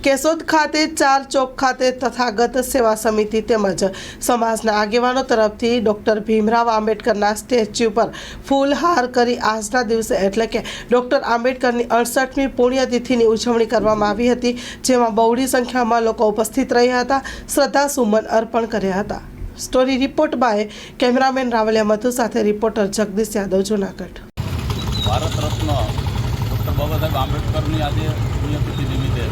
કેશોદ ખાતે 4 ચોક ખાતે તથાગત સેવા સમિતિ તેમજ સમાજના આગેવાનો તરફથી ડૉક્ટર ભીમરાવ આંબેડકરના સ્ટેચ્યુ પર ફૂલહાર કરી આજના દિવસે એટલે કે ડૉક્ટર આંબેડકરની 68મી પુણ્યતિથિની ઉજવણી કરવામાં આવી હતી, જેમાં બહોળી સંખ્યામાં લોકો ઉપસ્થિત રહ્યા હતા, શ્રદ્ધાસુમન અર્પણ કર્યા હતા। Story report by cameraman Ravaliya Madhu સાથે રિપોર્ટર જગદીશ યાદવ, જૂનાગઢ। ભારત રત્ન ડૉક્ટર બાબા સાહેબ આંબેડકરની આજે પુણ્યતિથિ નિમિત્તે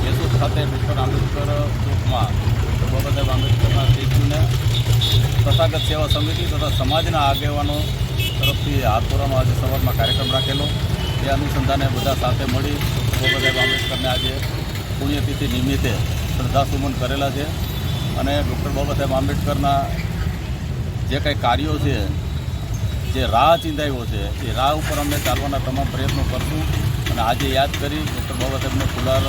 કેશોદ ખાતે ડૉક્ટર આંબેડકર ચોકમાં ડૉક્ટર બાબા સાહેબ આંબેડકરના સ્ટેચ્યુને તથાગત સેવા સમિતિ તથા સમાજના આગેવાનો તરફથી હાથ ધરવાનો આજે સવારમાં કાર્યક્રમ રાખેલો। એ અનુસંધાને બધા સાથે મળી ડૉક્ટર બાબા સાહેબ આંબેડકરને આજે પુણ્યતિથિ નિમિત્તે શ્રદ્ધાસુમન કરેલા છે અને ડૉક્ટર બાબા સાહેબ આંબેડકરના જે કંઈ કાર્યો છે, જે રાહ ચિંતાવ્યો છે, એ રાહ ઉપર અમે ચાલવાના તમામ પ્રયત્નો કરશું અને આજે યાદ કરી ડૉક્ટર બાબા સાહેબને ફુલાર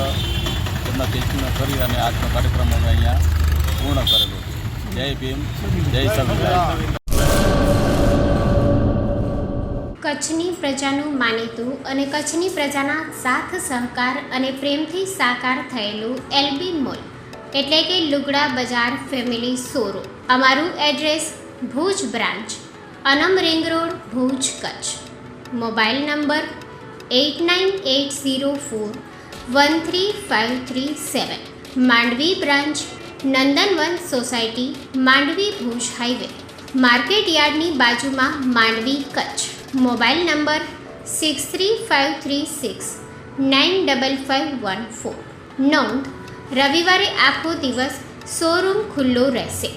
તેમના સ્ટેચ્યુને કરી અને આજનો કાર્યક્રમ અમે અહીંયા પૂર્ણ કરેલો છે। જય ભીમ, જય સંવિધાન। કચ્છની પ્રજાનું માનીતું અને કચ્છની પ્રજાના સાથ સહકાર અને પ્રેમથી સાકાર થયેલું એલબી મોલ એટલે કે લુગડા બજાર ફેમિલી શોરૂમ। અમારું address Bhuj branch, Anam ring road, Bhuj, Kutch. Mobile number 8980413537। Mandvi branch, Nandanvan society, Mandvi, Bhuj highway, market યાર્ડની બાજુમાં, માંડવી, કચ્છ। Mobile number 6353695514। નોંધ: રવિવારે આખો દિવસ શોરૂમ ખુલ્લો રહેશે।